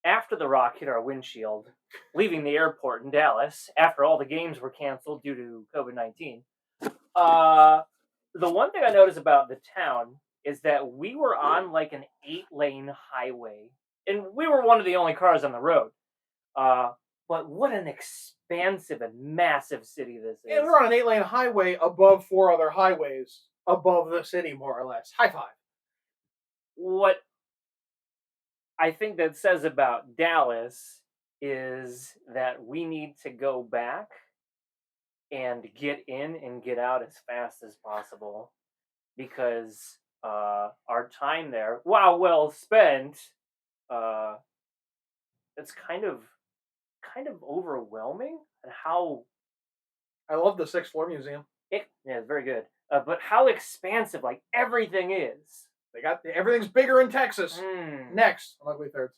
after the rock hit our windshield, leaving the airport in Dallas after all the games were canceled due to COVID-19. The one thing I noticed about the town is that we were on like an 8-lane highway, and we were one of the only cars on the road. Uh, but what an expansive and massive city this is. And we're on an 8-lane highway above 4 other highways above the city, more or less. High five. What I think that says about Dallas is that we need to go back and get in and get out as fast as possible, because our time there, while well spent, uh, it's kind of overwhelming and how I love the 6th floor museum. yeah, it's very good. But how expansive like everything is. They got everything's bigger in Texas. Next on Ugly Thirds.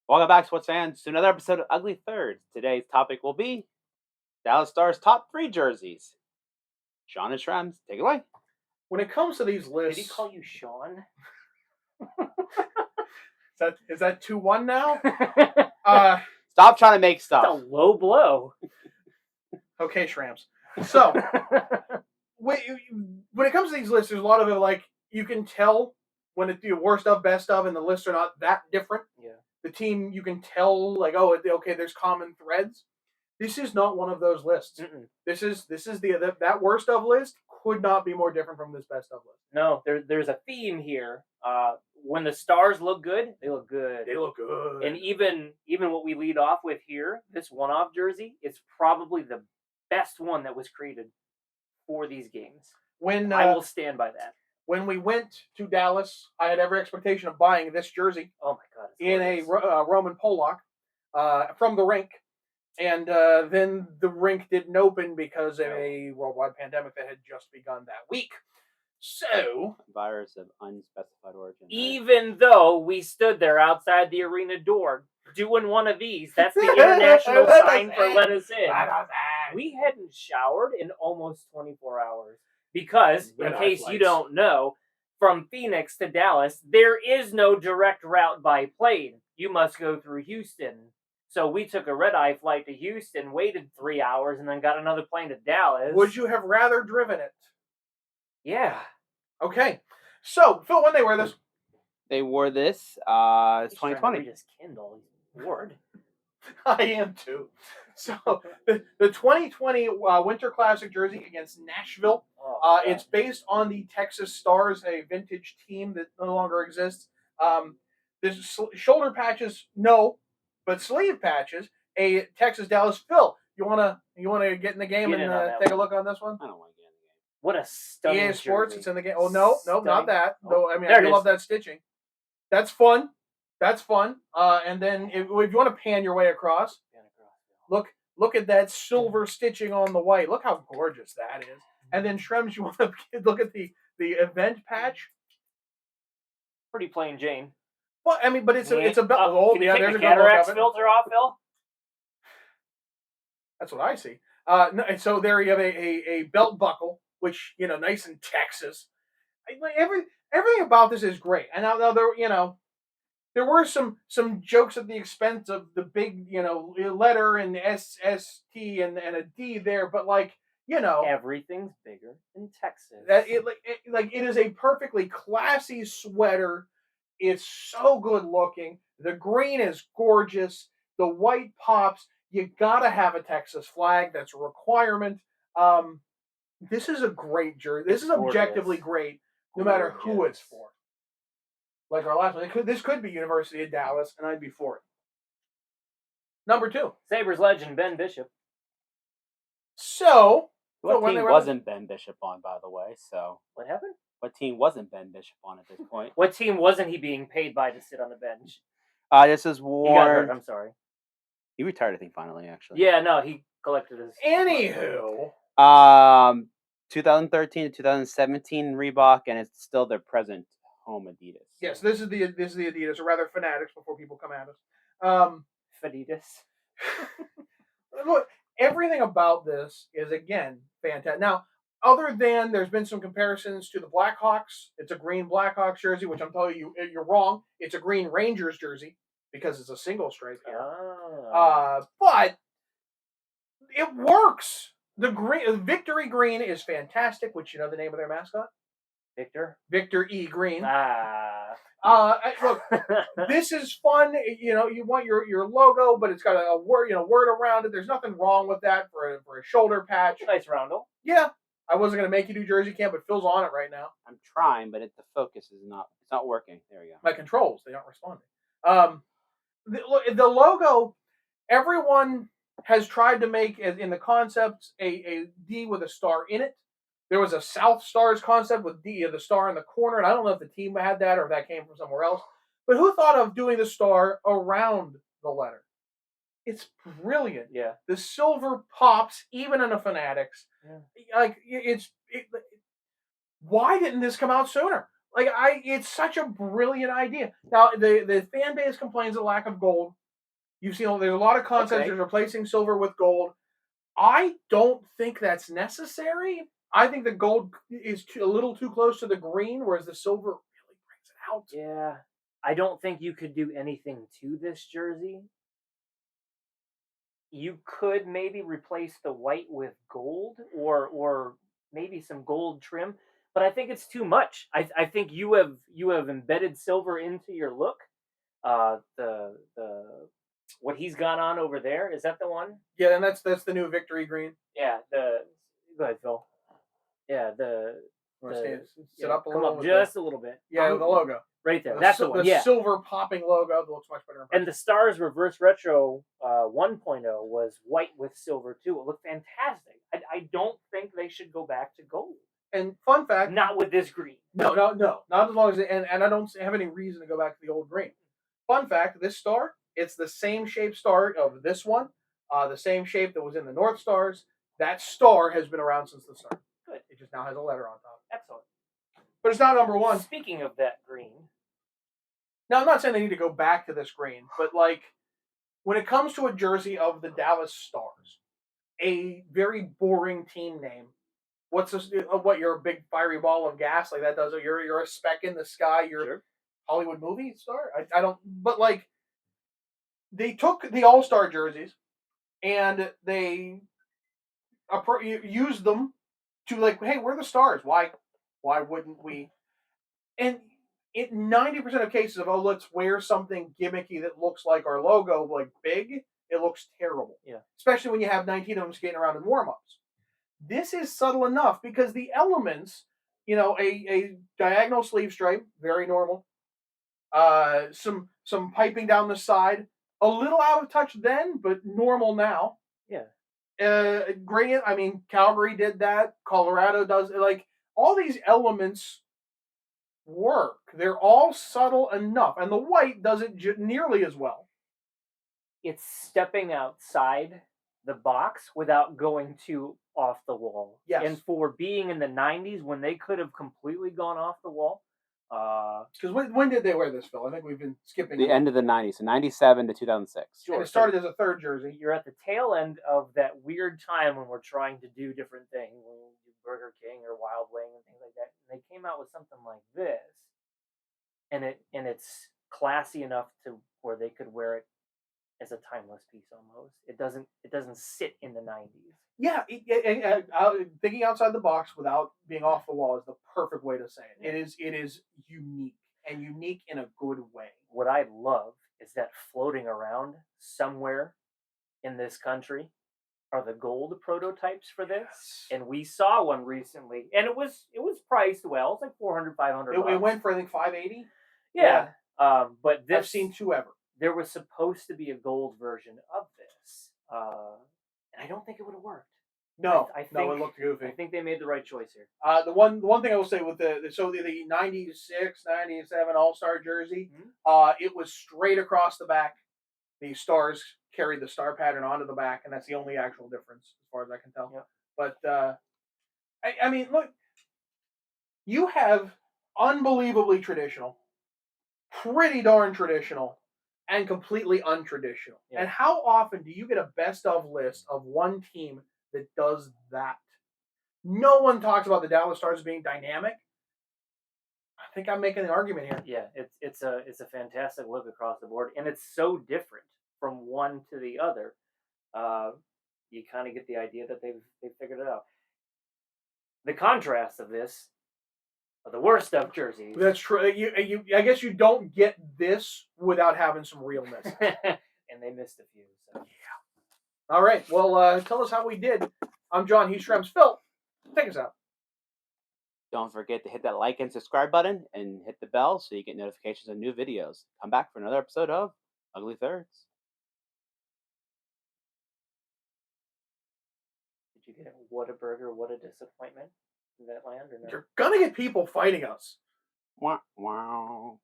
Welcome back, sports fans, to another episode of Ugly Thirds. Today's topic will be Dallas Stars' top 3 jerseys. Sean and Shrems, take it away. When it comes to these lists, Did he call you Sean? is that 2-1 now? Stop trying to make stuff. That's a low blow. Okay, Shrems. So when it comes to these lists, there's a lot of it like you can tell when it's the worst of, best of, and the lists are not that different. Yeah. The team, you can tell like, oh, okay, there's common threads. This is not one of those lists. Mm-mm. This is that worst of list could not be more different from this best of list. No, there's a theme here. When the Stars look good, they look good. They look good. And even what we lead off with here, this one-off jersey, it's probably the best one that was created for these games. When I will stand by that. When we went to Dallas, I had every expectation of buying this jersey. Oh my god! In a Roman Pollock from the rink. And then the rink didn't open because of a worldwide pandemic that had just begun that week. So, virus of unspecified origin. Even though we stood there outside the arena door doing one of these, that's the international sign for let us in. We hadn't showered in almost 24 hours. Because, in case you don't know, from Phoenix to Dallas, there is no direct route by plane. You must go through Houston. So we took a red-eye flight to Houston, waited 3 hours, and then got another plane to Dallas. Would you have rather driven it? Yeah. Okay. So, Phil, when they wear this? They wore this 2020. Just Kindle. He's bored. I am too. So, the 2020 Winter Classic jersey against Nashville. It's based on the Texas Stars, a vintage team that no longer exists. There's shoulder patches, no. But sleeve patches, a Texas Dallas. Phil, you wanna get in the game and take a look on this one? I don't want to get in the game. What a stunning EA Sports, jersey. It's in the game. Oh no, not that. Oh, no, I mean I love that stitching. That's fun. And then if you want to pan your way across, look at that silver stitching on the white. Look how gorgeous that is. And then Shrems, you want to look at the event patch? Pretty plain Jane. Well, I mean, but it's a belt. Oh, yeah, there's a cataracts filter off, Phil. That's what I see. So there you have a belt buckle, which nice and Texas. Everything about this is great. And now there were some jokes at the expense of the big letter and SST and a D there, but everything's bigger in Texas. It is a perfectly classy sweater. It's so good looking. The green is gorgeous. The white pops. You gotta have a Texas flag. That's a requirement. This is a great jersey. This is objectively great, no matter who it's for. Like our last one, this could be University of Dallas, and I'd be for it. Number 2, Sabres legend Ben Bishop. So, what team wasn't Ben Bishop on, by the way? So what happened? What team wasn't Ben Bishop on at this point? What team wasn't he being paid by to sit on the bench? This is Warren. He got hurt, I'm sorry. He retired, I think, finally, actually. Yeah, no, he collected his... Anywho. 2013 to 2017 Reebok, and it's still their present home Adidas. Yes, this is the Adidas, or rather Fanatics, before people come at us. Fadidas. Look, everything about this is again fantastic. Now, other than there's been some comparisons to the Blackhawks, it's a green Blackhawks jersey, which I'm telling you, you're wrong. It's a green Rangers jersey because it's a single stripe here. But it works. The Victory Green is fantastic. Which you know the name of their mascot? Victor E. Green. Look, this is fun. You know, you want your logo, but it's got a word around it. There's nothing wrong with that for a shoulder patch. Nice roundel. Yeah, I wasn't gonna make you do Jersey Camp, but Phil's on it right now. I'm trying, but the focus is not. It's not working. There we go. My controls, they aren't responding. The logo, everyone has tried to make in the concept a D with a star in it. There was a South Stars concept with the star in the corner, and I don't know if the team had that or if that came from somewhere else. But who thought of doing the star around the letter? It's brilliant. Yeah. The silver pops even in a Fanatics. Yeah. Like why didn't this come out sooner? Like it's such a brilliant idea. Now the fan base complains of lack of gold. You've seen there's a lot of concepts that's replacing silver with gold. I don't think that's necessary. I think the gold is a little too close to the green, whereas the silver really brings it out. Yeah. I don't think you could do anything to this jersey. You could maybe replace the white with gold or maybe some gold trim, but I think it's too much. I think you have embedded silver into your look. The what he's got on over there, is that the one? Yeah, and that's the new Victory Green. Yeah, go ahead, Phil. Yeah, sit up a little. Come up just a little bit. Yeah, the logo. Right there. That's the one. The silver popping logo that looks much better. And the Stars Reverse Retro 1.0 was white with silver too. It looked fantastic. I don't think they should go back to gold. And fun fact, not with this green. No, not as long as and I don't have any reason to go back to the old green. Fun fact: this star, it's the same shape star of this one, the same shape that was in the North Stars. That star has been around since the start. Good. It just now has a letter on top. Excellent. But it's not number one. Speaking of that green. Now, I'm not saying they need to go back to this green, but like when it comes to a jersey of the Dallas Stars, a very boring team name. What's this? What, you're a big fiery ball of gas like that does? You're a speck in the sky. You're sure. Hollywood movie star. I don't. But like they took the AllStar jerseys and they used them to like, hey, we're the Stars. Why wouldn't we? And in 90% of cases of let's wear something gimmicky that looks like our logo, like big, it looks terrible. Yeah. Especially when you have 19 of them skating around in warm-ups. This is subtle enough because the elements, a diagonal sleeve stripe, very normal. Some piping down the side, a little out of touch then, but normal now. Yeah. Gradient. I mean, Calgary did that. Colorado does. Like all these elements work. They're all subtle enough, and the white does it nearly as well. It's stepping outside the box without going too off the wall. Yes. And for being in the 90s when they could have completely gone off the wall. Because when did they wear this, Phil? I think we've been skipping the end of the 90s, so 97 to 2006. Sure. And it started as a third jersey. You're at the tail end of that weird time when we're trying to do different things, when we do Burger King or Wild Wing and things like that. And they came out with something like this, and it's classy enough to where they could wear it as a timeless piece almost. It doesn't sit in the 90s. Yeah, thinking outside the box without being off the wall is the perfect way to say it. Yeah. It is unique, and unique in a good way. What I love is that floating around somewhere in this country are the gold prototypes for this. Yes. And we saw one recently, and it was priced well. It's like $400, $500. It went for I think $580. Yeah. But this, I've seen two ever. There was supposed to be a gold version of this, and I don't think it would have worked. No, it looked goofy. I think they made the right choice here. The one thing I will say with the 96, 97 All-Star jersey, it was straight across the back. The Stars carried the star pattern onto the back, and that's the only actual difference as far as I can tell. Yep. But I mean, look, you have unbelievably traditional, pretty darn traditional, and completely untraditional. Yeah. And how often do you get a best of list of one team that does that? No one talks about the Dallas Stars being dynamic. I think I'm making an argument here. Yeah, it's a fantastic look across the board, and it's so different from one to the other. You kind of get the idea that they've figured it out. The contrast of this are the worst of jerseys. That's true. I guess you don't get this without having some realness. And they missed a few. So. Yeah. All right. Well, tell us how we did. I'm John. He's Shrems. Phil, take us out. Don't forget to hit that like and subscribe button and hit the bell so you get notifications of new videos. Come back for another episode of Ugly Thirds. Did you get a Whataburger? What a disappointment in that land? Or no? You're gonna get people fighting us. Wow.